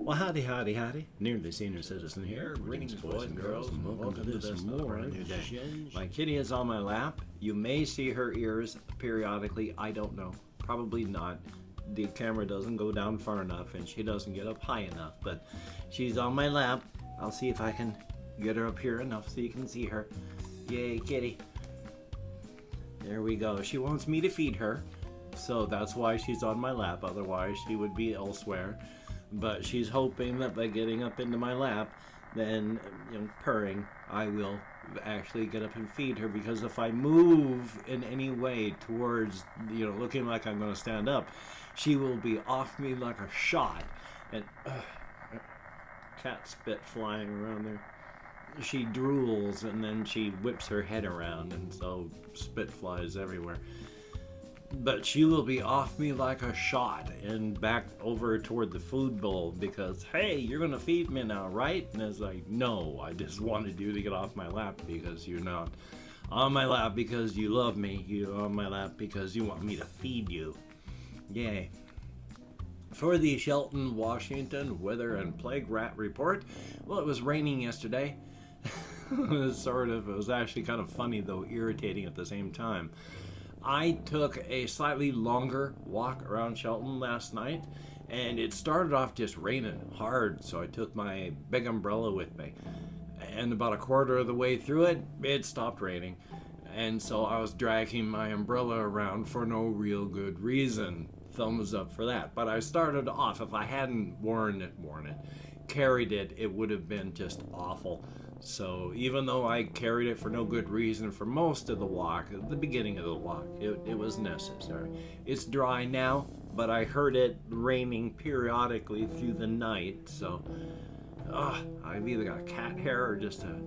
Well, howdy, howdy, howdy. Nearly Senior Citizen here. Greetings, boys and girls, and welcome to this more new day. My kitty is on my lap. You may see her ears periodically. I don't know. Probably not. The camera doesn't go down far enough, and she doesn't get up high enough, but she's on my lap. I'll see if I can get her up here enough so you can see her. Yay, kitty. There we go. She wants me to feed her, so that's why she's on my lap. Otherwise, she would be elsewhere. But she's hoping that by getting up into my lap, then, purring, I will actually get up and feed her. Because if I move in any way towards, looking like I'm going to stand up, she will be off me like a shot. And cat spit flying around there. She drools and then she whips her head around, and so spit flies everywhere. But she will be off me like a shot and back over toward the food bowl because, hey, you're going to feed me now, right? And it's like, no, I just wanted you to get off my lap because you're not on my lap because you love me. You're on my lap because you want me to feed you. Yay. For the Shelton, Washington weather and plague rat report, well, it was raining yesterday. It was actually kind of funny, though irritating at the same time. I took a slightly longer walk around Shelton last night, and it started off just raining hard, so I took my big umbrella with me. And about a quarter of the way through it, it stopped raining. And so I was dragging my umbrella around for no real good reason. Thumbs up for that. But I started off, if I hadn't carried it, it would have been just awful. So even though I carried it for no good reason for most of the walk, at the beginning of the walk, it was necessary. It's dry now, but I heard it raining periodically through the night, so I've either got a cat hair or just a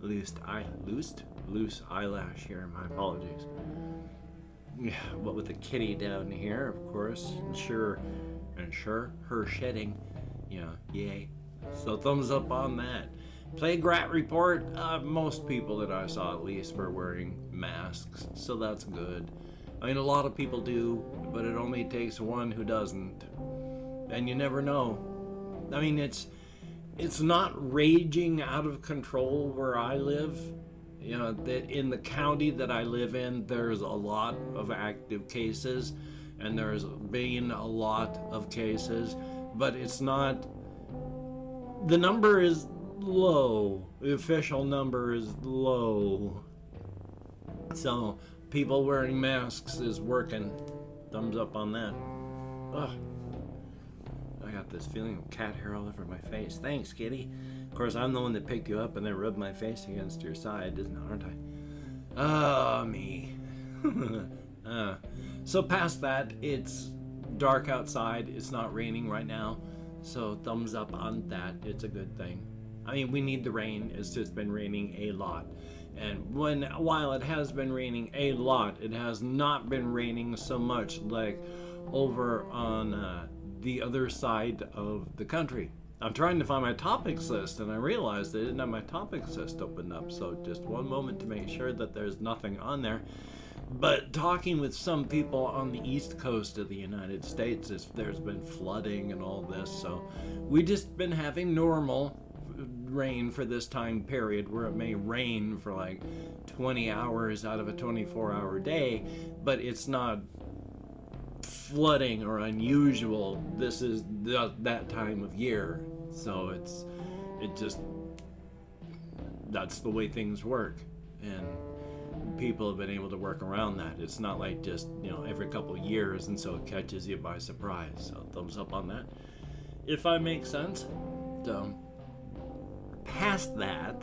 loose eyelash here. My apologies. Yeah, what with the kitty down here, of course, and sure, her shedding, yay. So thumbs up on that. Plague rat report, most people that I saw at least were wearing masks, so that's good. I mean, a lot of people do, but it only takes one who doesn't. And you never know. I mean, it's not raging out of control where I live. That in the county that I live in, there's a lot of active cases, and there's been a lot of cases, but it's not, the number is low. The official number is low. So people wearing masks is working. Thumbs up on that. I got this feeling of cat hair all over my face. Thanks, kitty. Of course, I'm the one that picked you up and then rubbed my face against your side, aren't I? Me. So past that, it's dark outside. It's not raining right now. So thumbs up on that. It's a good thing. I mean, we need the rain. It's just been raining a lot. And while it has been raining a lot, it has not been raining so much like over on the other side of the country. I'm trying to find my topics list, and I realized I didn't have my topics list opened up. So just one moment to make sure that there's nothing on there. But talking with some people on the east coast of the United States, there's been flooding and all this. So we've just been having normal rain for this time period, where it may rain for like 20 hours out of a 24-hour day, but it's not flooding or unusual. This is that time of year, so that's the way things work, and people have been able to work around that. It's not like just every couple of years, and so it catches you by surprise. So thumbs up on that, if I make sense. So past that,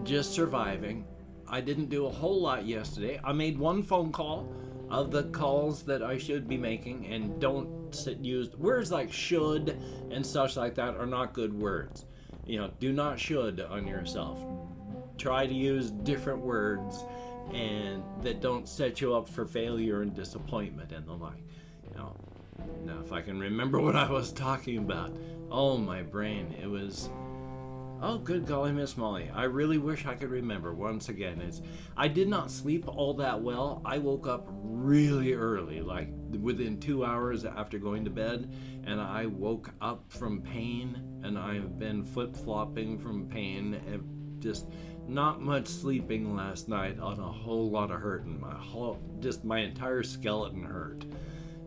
just surviving. I didn't do a whole lot yesterday. I made one phone call of the calls that I should be making, and don't use words like should and such like that are not good words. Do not should on yourself. Try to use different words and that don't set you up for failure and disappointment and the like. Now if I can remember what I was talking about. Oh, my brain. It was, oh, good golly, Miss Molly. I really wish I could remember. Once again, I did not sleep all that well. I woke up really early, like within 2 hours after going to bed, and I woke up from pain, and I've been flip-flopping from pain, and just not much sleeping last night on a whole lot of hurting. My entire skeleton hurt.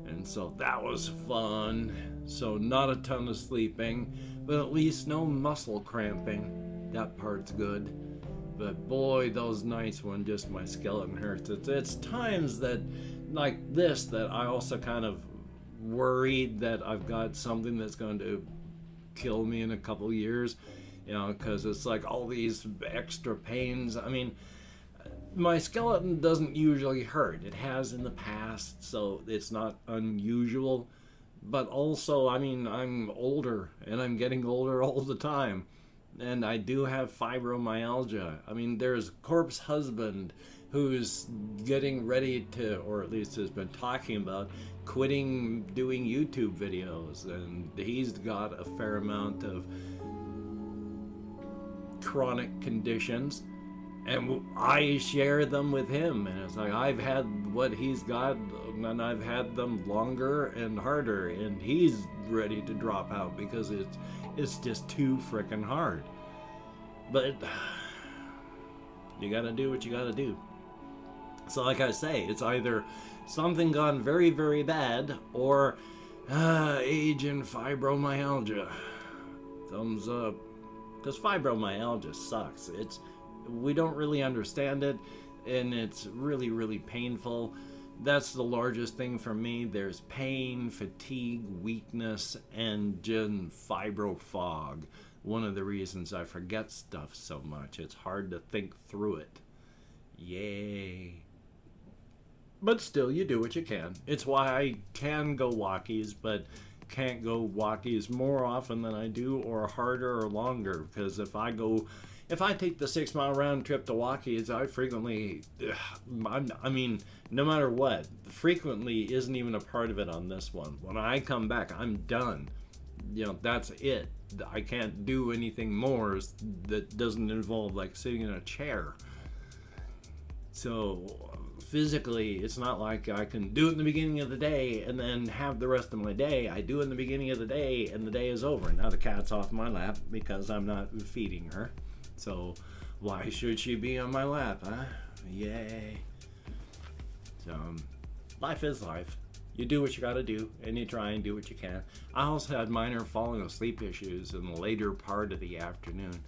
And so that was fun. So not a ton of sleeping, but at least no muscle cramping. That part's good. But boy, those nights when just my skeleton hurts. It's times that like this that I also kind of worried that I've got something that's going to kill me in a couple years. You know, because it's like all these extra pains. I mean, my skeleton doesn't usually hurt. It has in the past, so it's not unusual. But also, I mean, I'm older, and I'm getting older all the time. And I do have fibromyalgia. I mean, there's Corpse Husband who's getting ready to, or at least has been talking about, quitting doing YouTube videos. And he's got a fair amount of chronic conditions, and I share them with him, and it's like I've had what he's got, and I've had them longer and harder, and he's ready to drop out because it's just too freaking hard. But you gotta do what you gotta do. So like I say, it's either something gone very, very bad, or age and fibromyalgia. Thumbs up. Because fibromyalgia sucks. We don't really understand it, and it's really, really painful. That's the largest thing for me. There's pain, fatigue, weakness, and just fibro fog. One of the reasons I forget stuff so much. It's hard to think through it. Yay. But still, you do what you can. It's why I can go walkies, but can't go walkies more often than I do, or harder or longer, because if I take the 6 mile round trip to walkies, I frequently, I mean, no matter what, frequently isn't even a part of it on this one. When I come back, I'm done. You know, that's it. I can't do anything more that doesn't involve like sitting in a chair. So physically, it's not like I can do it in the beginning of the day and then have the rest of my day. I do it in the beginning of the day, and the day is over. Now the cat's off my lap because I'm not feeding her. So why should she be on my lap, huh? Yay. So life is life. You do what you gotta do, and you try and do what you can. I also had minor falling asleep issues in the later part of the afternoon.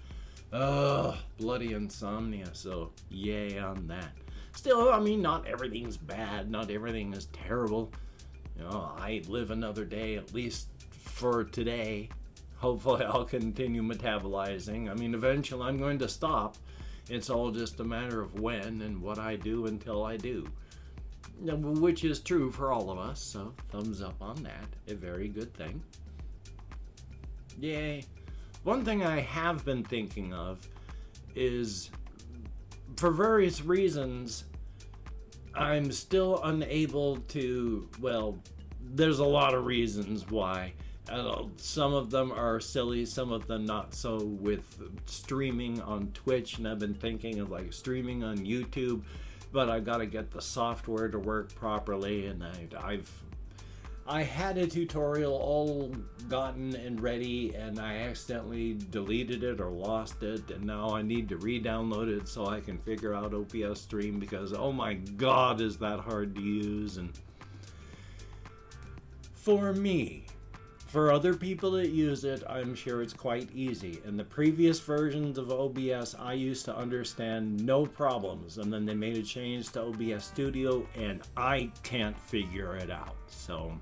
Bloody insomnia, so yay on that. Still, I mean, not everything's bad, not everything is terrible. You know, I live another day, at least for today. Hopefully I'll continue metabolizing. I mean, eventually I'm going to stop. It's all just a matter of when and what I do until I do. Which is true for all of us, so thumbs up on that. A very good thing. Yay. One thing I have been thinking of is, for various reasons, I'm still unable to, well, there's a lot of reasons why. Some of them are silly, some of them not so, with streaming on Twitch, and I've been thinking of like streaming on YouTube, but I've got to get the software to work properly, and I had a tutorial all gotten and ready, and I accidentally deleted it or lost it, and now I need to re-download it so I can figure out OBS Stream, because oh my god, is that hard to use. And for me, for other people that use it, I'm sure it's quite easy. In the previous versions of OBS, I used to understand no problems, and then they made a change to OBS Studio, and I can't figure it out. So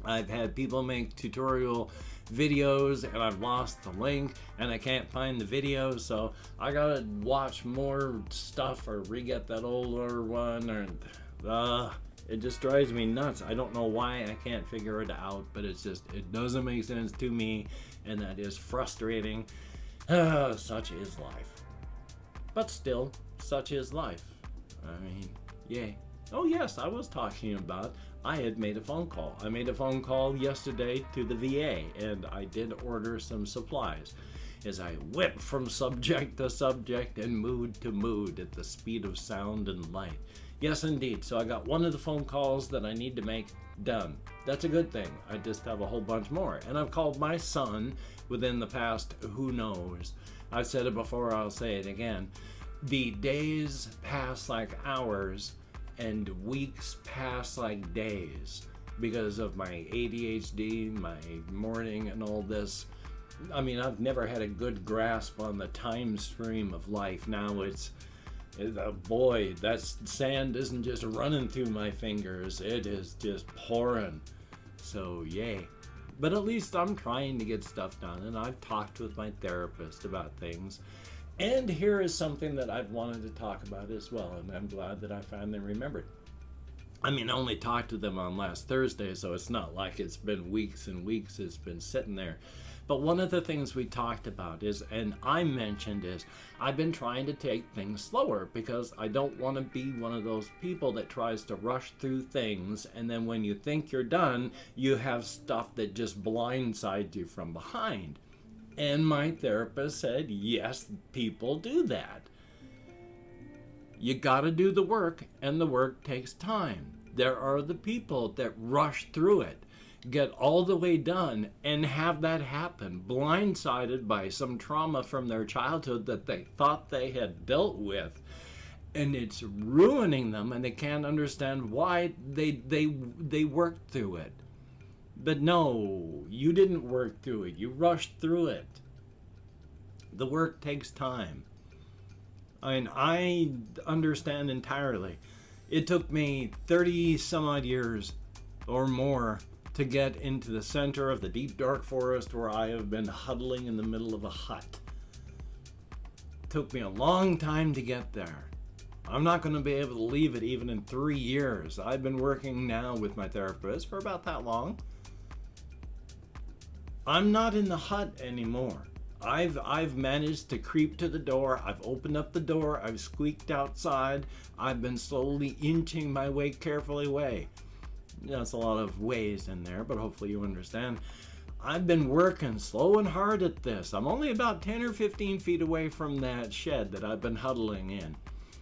I've had people make tutorial videos, and I've lost the link, and I can't find the video, so I gotta watch more stuff or re-get that older one, or it just drives me nuts. I don't know why I can't figure it out, but it doesn't make sense to me, and that is frustrating. Such is life. But still, such is life. I mean, yay. Oh yes, I was talking about, I had made a phone call. I made a phone call yesterday to the VA, and I did order some supplies. As I whip from subject to subject and mood to mood at the speed of sound and light. Yes, indeed. So I got one of the phone calls that I need to make done. That's a good thing. I just have a whole bunch more. And I've called my son within the past, who knows. I've said it before, I'll say it again. The days pass like hours and weeks pass like days because of my ADHD, my morning and all this. I mean, I've never had a good grasp on the time stream of life. Now boy, that sand isn't just running through my fingers, it is just pouring. So yay. But at least I'm trying to get stuff done, and I've talked with my therapist about things. And here is something that I've wanted to talk about as well, and I'm glad that I finally remembered. I mean, I only talked to them on last Thursday, so it's not like it's been weeks and weeks it's been sitting there. But one of the things we talked about is, and I mentioned is, I've been trying to take things slower because I don't want to be one of those people that tries to rush through things, and then when you think you're done, you have stuff that just blindsides you from behind. And my therapist said, yes, people do that. You gotta do the work, and the work takes time. There are the people that rush through it, get all the way done, and have that happen, blindsided by some trauma from their childhood that they thought they had dealt with, and it's ruining them, and they can't understand why they worked through it. But no, you didn't work through it, you rushed through it. The work takes time. I mean, I understand entirely. It took me 30 some odd years or more to get into the center of the deep dark forest where I have been huddling in the middle of a hut. It took me a long time to get there. I'm not going to be able to leave it even in 3 years. I've been working now with my therapist for about that long. I'm not in the hut anymore. I've managed to creep to the door. I've opened up the door. I've squeaked outside. I've been slowly inching my way carefully away. That's a lot of ways in there, but hopefully you understand. I've been working slow and hard at this. I'm only about 10 or 15 feet away from that shed that I've been huddling in.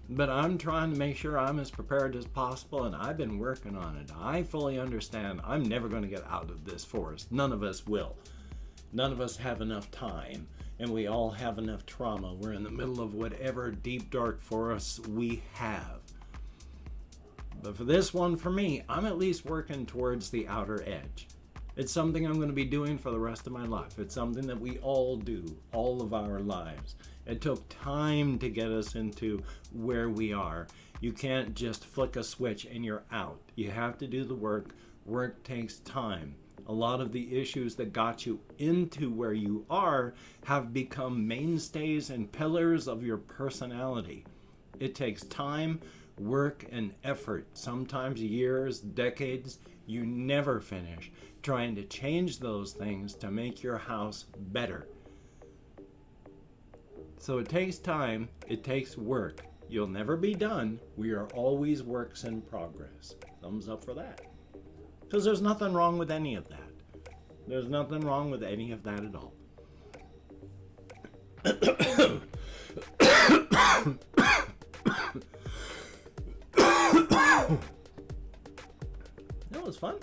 But I'm trying to make sure I'm as prepared as possible, and I've been working on it. I fully understand I'm never going to get out of this forest. None of us will. None of us have enough time, and we all have enough trauma. We're in the middle of whatever deep dark forests we have. But for this one, for me, I'm at least working towards the outer edge. It's something I'm going to be doing for the rest of my life. It's something that we all do, all of our lives. It took time to get us into where we are. You can't just flick a switch and you're out. You have to do the work. Work takes time. A lot of the issues that got you into where you are have become mainstays and pillars of your personality. It takes time, work, and effort, sometimes years, decades. You never finish trying to change those things to make your house better. So it takes time, it takes work. You'll never be done. We are always works in progress. Thumbs up for that. Because there's nothing wrong with any of that. There's nothing wrong with any of that at all. That was fun.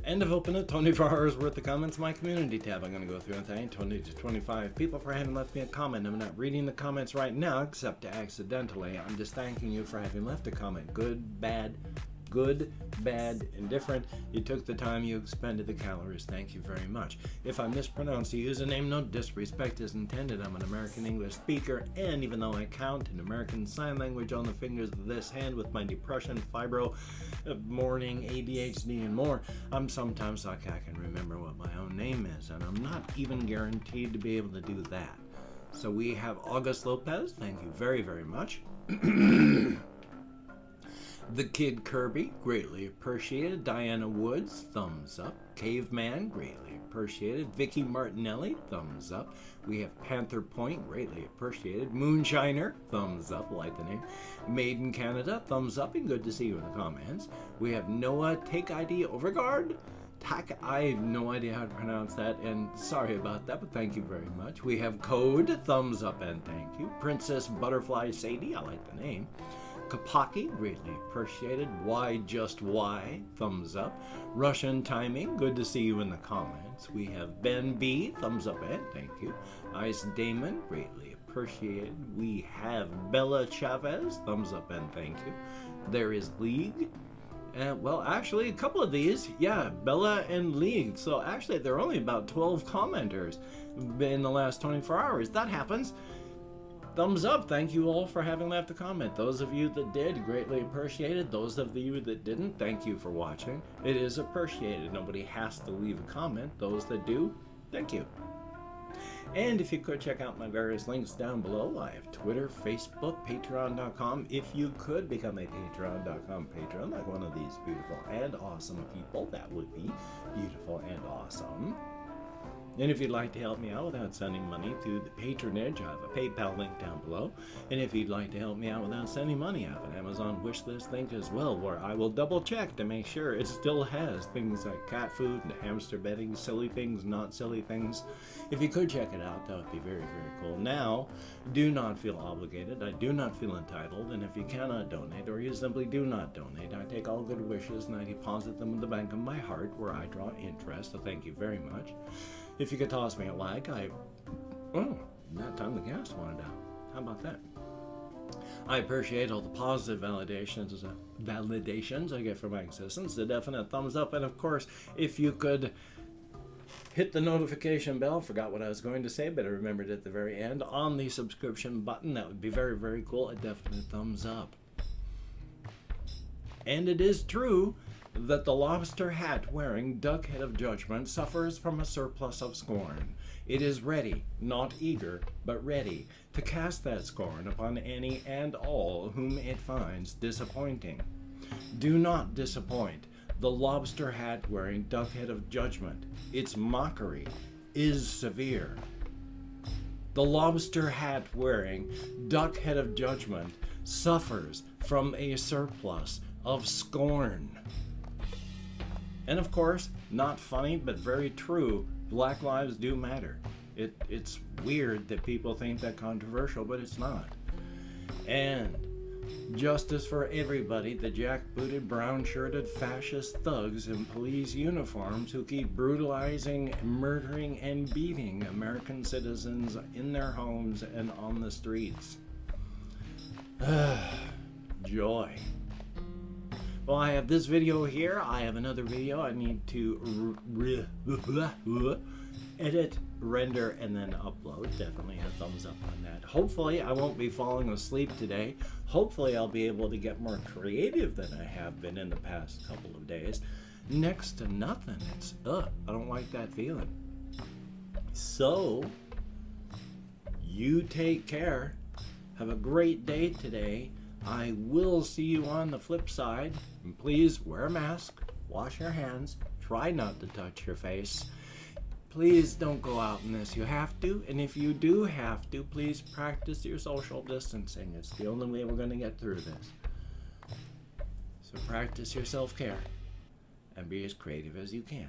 And I've opened up 24 hours worth of comments in my community tab. I'm going to go through and thank 20 to 25 people for having left me a comment. I'm not reading the comments right now, except accidentally. I'm just thanking you for having left a comment. Good, bad, indifferent. You took the time, you expended the calories. Thank you very much. If I mispronounce the username, no disrespect is intended. I'm an American English speaker, and even though I count in American Sign Language on the fingers of this hand with my depression, fibro, morning, ADHD, and more, I'm sometimes like I can remember what my own name is, and I'm not even guaranteed to be able to do that. So we have August Lopez. Thank you very, very much. The Kid Kirby, greatly appreciated. Diana Woods, thumbs up. Caveman, greatly appreciated. Vicky Martinelli, thumbs up. We have Panther Point, greatly appreciated. Moonshiner, thumbs up, like the name. Made in Canada, thumbs up, and good to see you in the comments. We have Noah Take ID Overguard. I have no idea how to pronounce that, and sorry about that, but thank you very much. We have Code, thumbs up, and thank you. Princess Butterfly Sadie, I like the name. Kapaki, greatly appreciated. Why Just Why, thumbs up. Russian Timing, good to see you in the comments. We have Ben B, thumbs up and thank you. Ice Damon, greatly appreciated. We have Bella Chavez, thumbs up and thank you. There is League. Well, actually, a couple of these, yeah, Bella and League. So actually, there are only about 12 commenters in the last 24 hours. That happens. Thumbs up. Thank you all for having left a comment. Those of you that did, greatly appreciated. Those of you that didn't, thank you for watching. It is appreciated. Nobody has to leave a comment. Those that do, thank you. And if you could check out my various links down below, I have Twitter, Facebook, Patreon.com. If you could become a Patreon.com patron, like one of these beautiful and awesome people, that would be beautiful and awesome. And if you'd like to help me out without sending money through the patronage, I have a PayPal link down below. And if you'd like to help me out without sending money, I have an Amazon wishlist link as well, where I will double check to make sure it still has things like cat food and hamster bedding, silly things, not silly things. If you could check it out, that would be very, very cool. Now, do not feel obligated. I do not feel entitled. And if you cannot donate, or you simply do not donate, I take all good wishes and I deposit them in the bank of my heart, where I draw interest. So thank you very much. If you could toss me a like, that time the gas wanted out. How about that? I appreciate all the positive validations I get from my existence, the definite thumbs up, and of course, if you could hit the notification bell, forgot what I was going to say, but I remembered at the very end, on the subscription button, that would be very, very cool, a definite thumbs up. And it is true that the lobster hat wearing duck head of judgment suffers from a surplus of scorn. It is ready, not eager, but ready, to cast that scorn upon any and all whom it finds disappointing. Do not disappoint the lobster hat wearing duck head of judgment. Its mockery is severe. The lobster hat wearing duck head of judgment suffers from a surplus of scorn. And of course, not funny, but very true, Black lives do matter. It's weird that people think that controversial, but it's not. And justice for everybody, the jackbooted, brown-shirted fascist thugs in police uniforms who keep brutalizing, murdering, and beating American citizens in their homes and on the streets. Joy. Well, I have this video here. I have another video I need to edit, render, and then upload. Definitely a thumbs up on that. Hopefully, I won't be falling asleep today. Hopefully, I'll be able to get more creative than I have been in the past couple of days. Next to nothing. It's, I don't like that feeling. So, you take care. Have a great day today. I will see you on the flip side. And please wear a mask, wash your hands, try not to touch your face. Please don't go out unless you have to. And if you do have to, please practice your social distancing. It's the only way we're going to get through this. So practice your self-care and be as creative as you can.